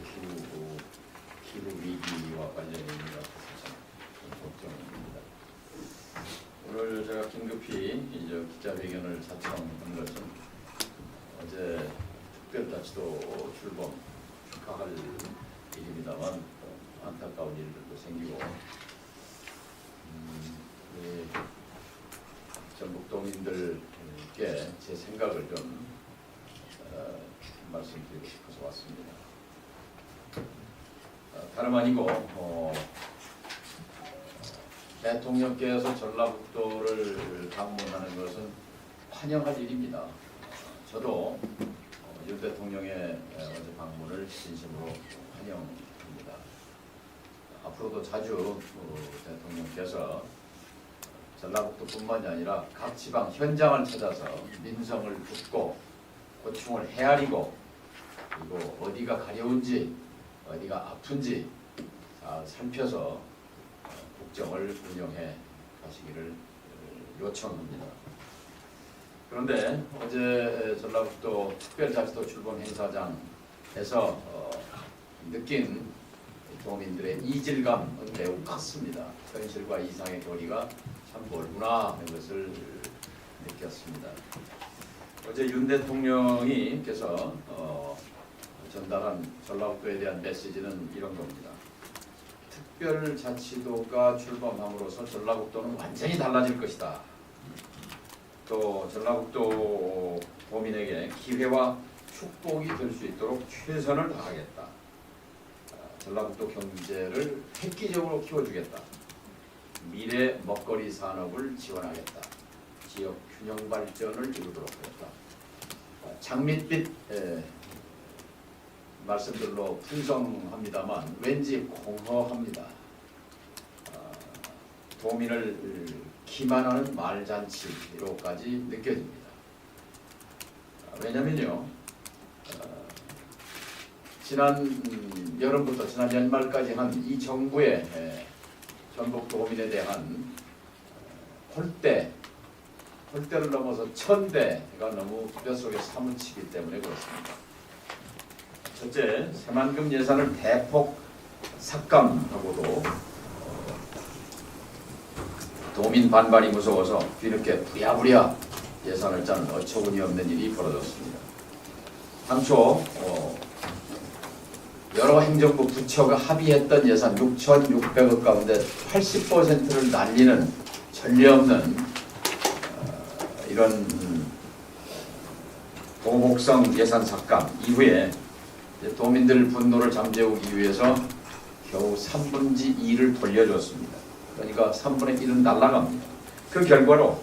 기후 위기와 관련이 있는 것 같아서 좀 걱정입니다. 오늘 제가 긴급히 이제 기자회견을 자청한 것은 어제 특별자치도 출범 축하할 일입니다만 안타까운 일들도 생기고 전북도민들께 제 생각을 좀 말씀드리고 싶어서 왔습니다. 다름 아니고 대통령께서 전라북도를 방문하는 것은 환영할 일입니다. 저도 윤 대통령의 어제 방문을 진심으로 환영합니다. 앞으로도 자주 대통령께서 전라북도뿐만이 아니라 각 지방 현장을 찾아서 민성을 듣고 고충을 헤아리고 그리고 어디가 가려운지 어디가 아픈지 잘 살펴서 국정을 운영해 가시기를 요청합니다. 그런데 어제 전라북도 특별자치도 출범 행사장에서 느낀 도민들의 이질감은 매우 컸습니다. 현실과 이상의 거리가 참 멀구나 하는 것을 느꼈습니다. 어제 윤 대통령께서 전달한 전라북도에 대한 메시지는 이런 겁니다. 특별자치도가 출범함으로써 전라북도는 완전히 달라질 것이다. 또 전라북도 도민에게 기회와 축복이 될 수 있도록 최선을 다하겠다. 전라북도 경제를 획기적으로 키워주겠다. 미래 먹거리 산업을 지원하겠다. 지역 균형 발전을 이루도록 하겠다. 장밋빛 말씀들로 풍성합니다만 왠지 공허합니다. 도민을 기만하는 말잔치로까지 느껴집니다. 왜냐면요, 지난 여름부터 지난 연말까지 한 이 정부의 전북 도민에 대한 홀대를 넘어서 천대가 너무 뼛속에 사무치기 때문에 그렇습니다. 첫째, 새만금 예산을 대폭 삭감하고도 도민 반발이 무서워서 뒤늦게 부랴부랴 예산을 짠 어처구니 없는 일이 벌어졌습니다. 당초 여러 행정부 부처가 합의했던 예산 6,600억 가운데 80%를 날리는 전례 없는 이런 보복성 예산 삭감 이후에 도민들 분노를 잠재우기 위해서 겨우 3분의 2를 돌려줬습니다. 그러니까 3분의 1은 날아갑니다. 그 결과로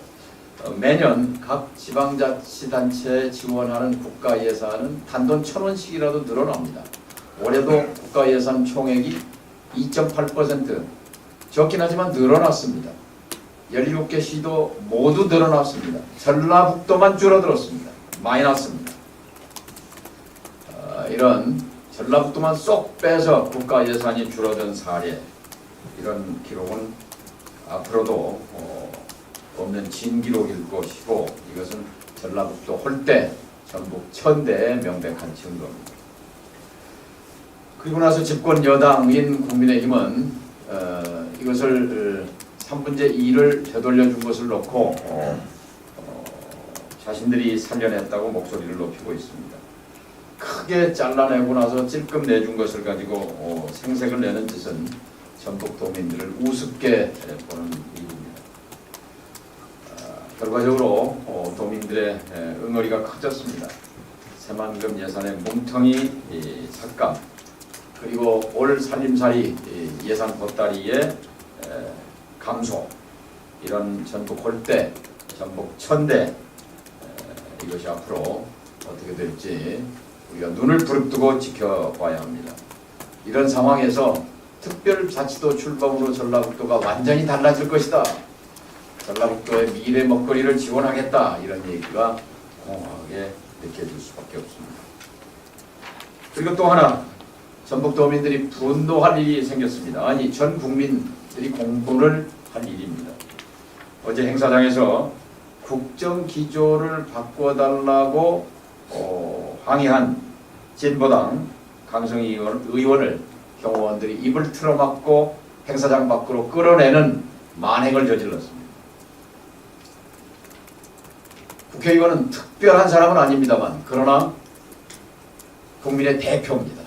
매년 각 지방자치단체에 지원하는 국가 예산은 단돈 1,000원씩이라도 늘어납니다. 올해도 국가 예산 총액이 2.8% 적긴 하지만 늘어났습니다. 17개 시도 모두 늘어났습니다. 전라북도만 줄어들었습니다. 마이너스입니다. 이런 전라북도만 쏙 빼서 국가 예산이 줄어든 사례, 이런 기록은 앞으로도 없는 진기록일 것이고 이것은 전라북도 홀대, 전북 천대의 명백한 증거입니다. 그리고 나서 집권 여당인 국민의힘은 이것을 3분의 2를 되돌려준 것을 놓고 자신들이 살려냈다고 목소리를 높이고 있습니다. 크게 잘라내고 나서 찔끔 내준 것을 가지고 생색을 내는 짓은 전북 도민들을 우습게 보는 일입니다. 결과적으로 도민들의 응어리가 커졌습니다. 새만금 예산의 뭉텅이 삭감, 그리고 올 살림살이 예산 보따리의 감소, 이런 전북 홀대, 전북 천대, 이것이 앞으로 어떻게 될지 우리가 눈을 부릅뜨고 지켜봐야 합니다. 이런 상황에서 특별자치도 출범으로 전라북도가 완전히 달라질 것이다. 전라북도의 미래 먹거리를 지원하겠다. 이런 얘기가 공허하게 느껴질 수밖에 없습니다. 그리고 또 하나, 전북도민들이 분노할 일이 생겼습니다. 아니, 전 국민들이 공분을 할 일입니다. 어제 행사장에서 국정기조를 바꿔달라고 항의한 진보당 강성희 의원을 경호원들이 입을 틀어막고 행사장 밖으로 끌어내는 만행을 저질렀습니다. 국회의원은 특별한 사람은 아닙니다만 그러나 국민의 대표입니다.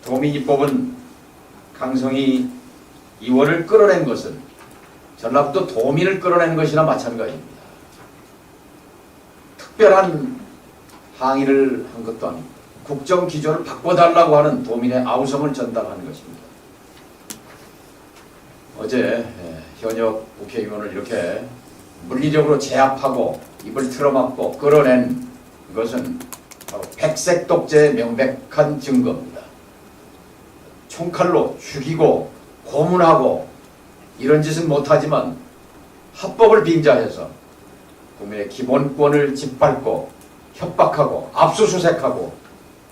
도민입법은 강성희 의원을 끌어낸 것은 전라북도 도민을 끌어낸 것이나 마찬가지입니다. 특별한 항의를 한 것도 아니고 국정 기조를 바꿔달라고 하는 도민의 아우성을 전달하는 것입니다. 어제 현역 국회의원을 이렇게 물리적으로 제압하고 입을 틀어막고 끌어낸 것은 바로 백색 독재의 명백한 증거입니다. 총칼로 죽이고 고문하고 이런 짓은 못하지만 합법을 빙자해서 국민의 기본권을 짓밟고 협박하고 압수수색하고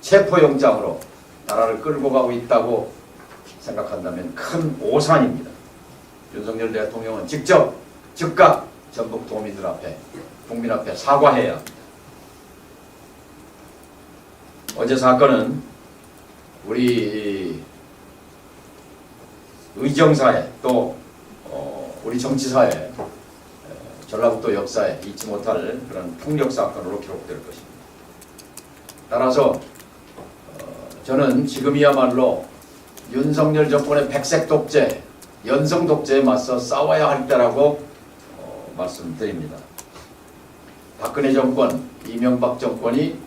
체포영장으로 나라를 끌고 가고 있다고 생각한다면 큰 오산입니다. 윤석열 대통령은 직접 즉각 전북 도민들 앞에 국민 앞에 사과해야 합니다. 어제 사건은 우리 의정사회 또 우리 정치사회 전라북도 역사에 잊지 못할 그런 폭력 사건으로 기록될 것입니다. 따라서 저는 지금이야말로 윤석열 정권의 백색 독재, 연성 독재에 맞서 싸워야 할 때라고 말씀드립니다. 박근혜 정권, 이명박 정권이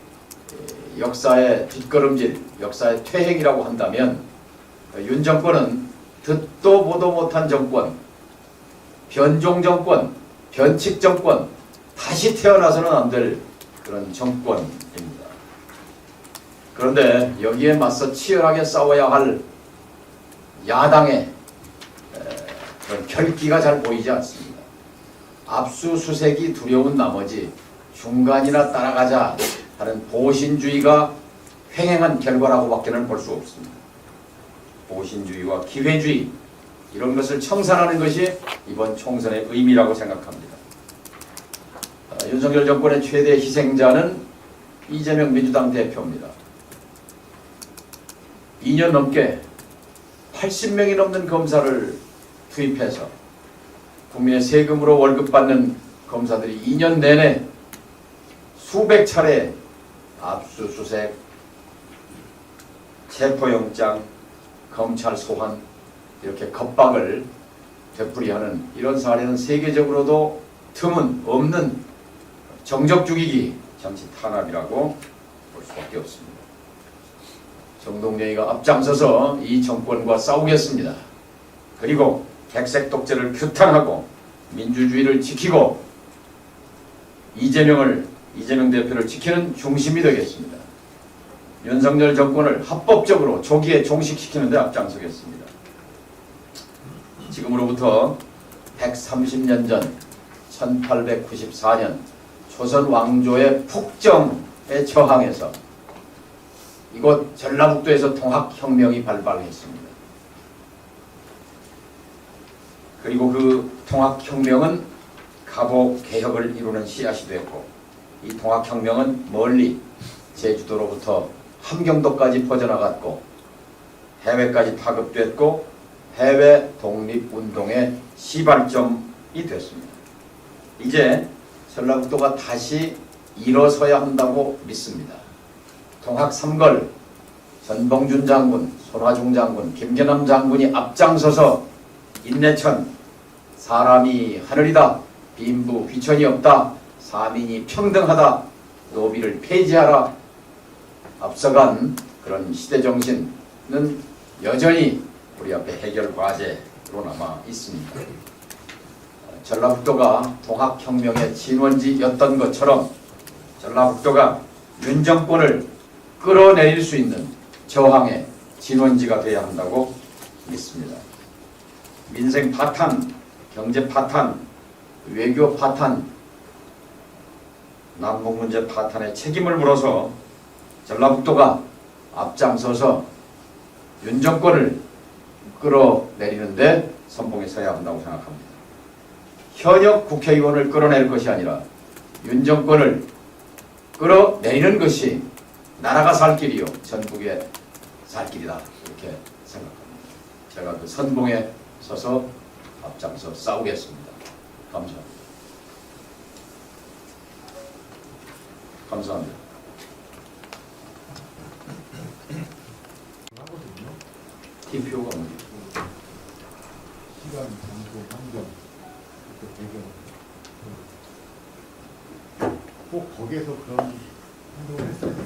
역사의 뒷걸음질, 역사의 퇴행이라고 한다면 윤 정권은 듣도 보도 못한 정권, 변종 정권, 변칙 정권, 다시 태어나서는 안 될 그런 정권입니다. 그런데 여기에 맞서 치열하게 싸워야 할 야당의 그런 결기가 잘 보이지 않습니다. 압수수색이 두려운 나머지 중간이나 따라가자 하는 보신주의가 횡행한 결과라고밖에는 볼 수 없습니다. 보신주의와 기회주의 이런 것을 청산하는 것이 이번 총선의 의미라고 생각합니다. 윤석열 정권의 최대 희생자는 이재명 민주당 대표입니다. 2년 넘게 80명이 넘는 검사를 투입해서 국민의 세금으로 월급 받는 검사들이 2년 내내 수백 차례 압수수색, 체포영장, 검찰 소환 이렇게 겁박을 되풀이하는 이런 사례는 세계적으로도 틈은 없는 정적 죽이기, 정치 탄압이라고 볼 수밖에 없습니다. 정동영이가 앞장서서 이 정권과 싸우겠습니다. 그리고 백색 독재를 규탄하고 민주주의를 지키고 이재명 대표를 지키는 중심이 되겠습니다. 윤석열 정권을 합법적으로 조기에 종식시키는 데 앞장서겠습니다. 지금으로부터 130년 전 1894년 조선 왕조의 폭정에 저항해서 이곳 전라북도에서 통합혁명이 발발했습니다. 그리고 그 통합혁명은 갑오개혁을 이루는 씨앗이 되었고 이 통합혁명은 멀리 제주도로부터 함경도까지 퍼져나갔고 해외까지 파급됐고 해외 독립운동의 시발점이 됐습니다. 이제 전라북도가 다시 일어서야 한다고 믿습니다. 통합 3걸 전봉준 장군, 손화중 장군, 김계남 장군이 앞장서서 인내천 사람이 하늘이다, 빈부 귀천이 없다, 사민이 평등하다, 노비를 폐지하라 앞서간 그런 시대정신은 여전히 우리 앞에 해결 과제로 남아 있습니다. 전라북도가 통합혁명의 진원지였던 것처럼 전라북도가 윤 정권을 끌어내릴 수 있는 저항의 진원지가 되어야 한다고 믿습니다. 민생 파탄, 경제 파탄, 외교 파탄, 남북 문제 파탄의 책임을 물어서 전라북도가 앞장서서 윤 정권을 끌어내리는데 선봉에 서야 한다고 생각합니다. 현역 국회의원을 끌어낼 것이 아니라 윤 정권을 끌어내리는 것이 나라가 살 길이요 전국에 살 길이다 이렇게 생각합니다. 제가 그 선봉에 서서 앞장서 싸우겠습니다. 감사합니다. 감사합니다. TPO가 뭐지? 시간, 장소, 환경, 배경. 꼭 거기에서 그런 행동을 했어야 되나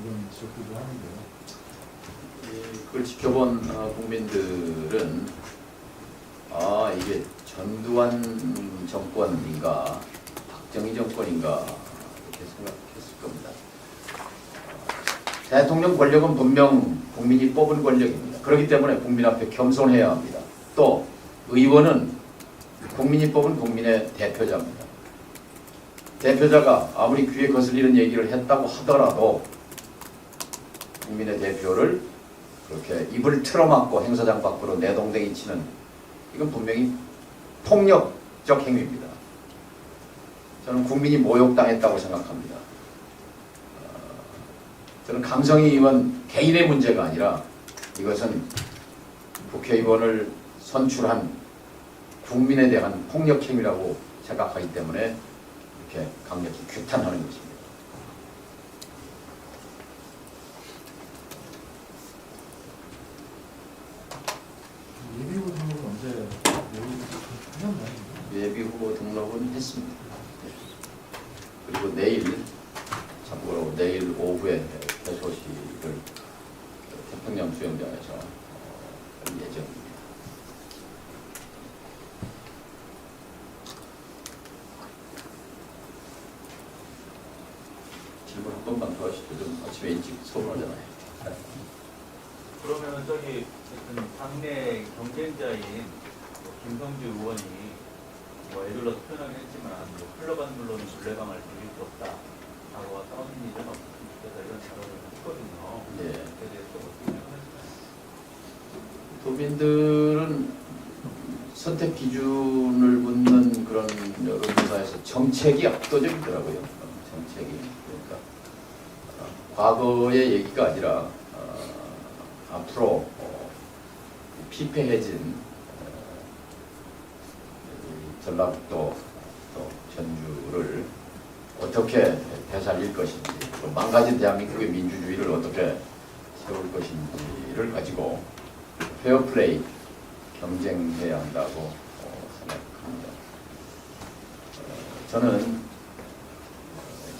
이런 지적들도 하는데요. 그걸 지켜본 국민들은 이게 전두환 정권인가 박정희 정권인가 이렇게 생각했을 겁니다. 대통령 권력은 분명 국민이 뽑은 권력입니다. 그렇기 때문에 국민 앞에 겸손해야 합니다. 또 의원은 국민이 뽑은 국민의 대표자입니다. 대표자가 아무리 귀에 거슬리는 얘기를 했다고 하더라도 국민의 대표를 그렇게 입을 틀어막고 행사장 밖으로 내동댕이 치는 이건 분명히 폭력적 행위입니다. 저는 국민이 모욕당했다고 생각합니다. 저는 강성희 의원 개인의 문제가 아니라 이것은 국회의원을 선출한 국민에 대한 폭력 행위라고 생각하기 때문에 이렇게 강력히 규탄하는 것입니다. 예비후보 등록은 언제 하셨나요? 예비후보 등록은 했습니다. 그리고 참고로 내일 오후에 개소식을 태평양 수영장에서 할 예정입니다. 질문 한 번만 더 하시죠. 좀 아침에 일찍 서울하잖아요. 그러면 저기 어떤 당내 경쟁자인 김성주 의원이 애들로 표현하긴 했지만 흘러가는 물로는 물레방아를 돌릴 수 없다라고 싸우는 일은 없습니다. 이런 자료를 했거든요. 네. 그에 대해서 어떻게 생각하시나요? 도민들은 선택 기준을 묻는 그런 여론조사에서 정책이 압도적이더라고요. 정책이. 그러니까 과거의 얘기가 아니라 앞으로 피폐해진 전라북도 또 전주를 어떻게 되살릴 것인지 또 망가진 대한민국의 민주주의를 어떻게 세울 것인지를 가지고 페어플레이 경쟁해야 한다고 생각합니다. 저는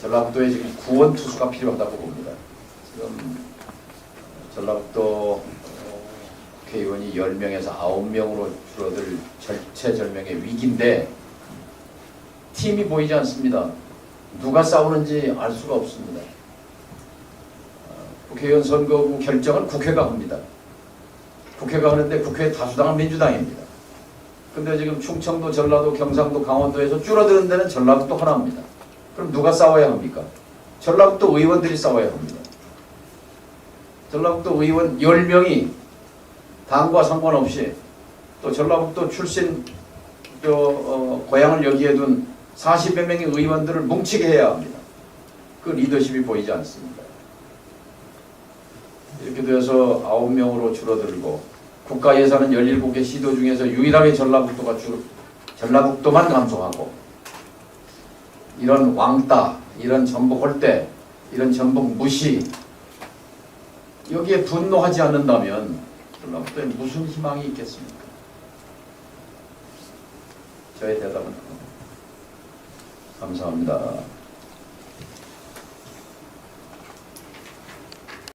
전라북도에 지금 구원 투수가 필요하다고 봅니다. 지금 전라북도 국회의원이 10명에서 9명으로 줄어들 절체절명의 위기인데 팀이 보이지 않습니다. 누가 싸우는지 알 수가 없습니다. 국회의원 선거구 결정은 국회가 합니다. 국회가 하는데 국회 다수당은 민주당입니다. 근데 지금 충청도, 전라도, 경상도, 강원도에서 줄어드는 데는 전라북도 하나입니다. 그럼 누가 싸워야 합니까? 전라북도 의원들이 싸워야 합니다. 전라북도 의원 10명이 당과 상관없이 또 전라북도 출신 고향을 여기에 둔 40여 명의 의원들을 뭉치게 해야 합니다. 그 리더십이 보이지 않습니다. 이렇게 되어서 9명으로 줄어들고 국가 예산은 17개 시도 중에서 유일하게 전라북도만 감소하고 이런 왕따, 이런 전북 홀대, 이런 전북 무시 여기에 분노하지 않는다면 전라북도에 무슨 희망이 있겠습니까? 저의 대답은 감사합니다.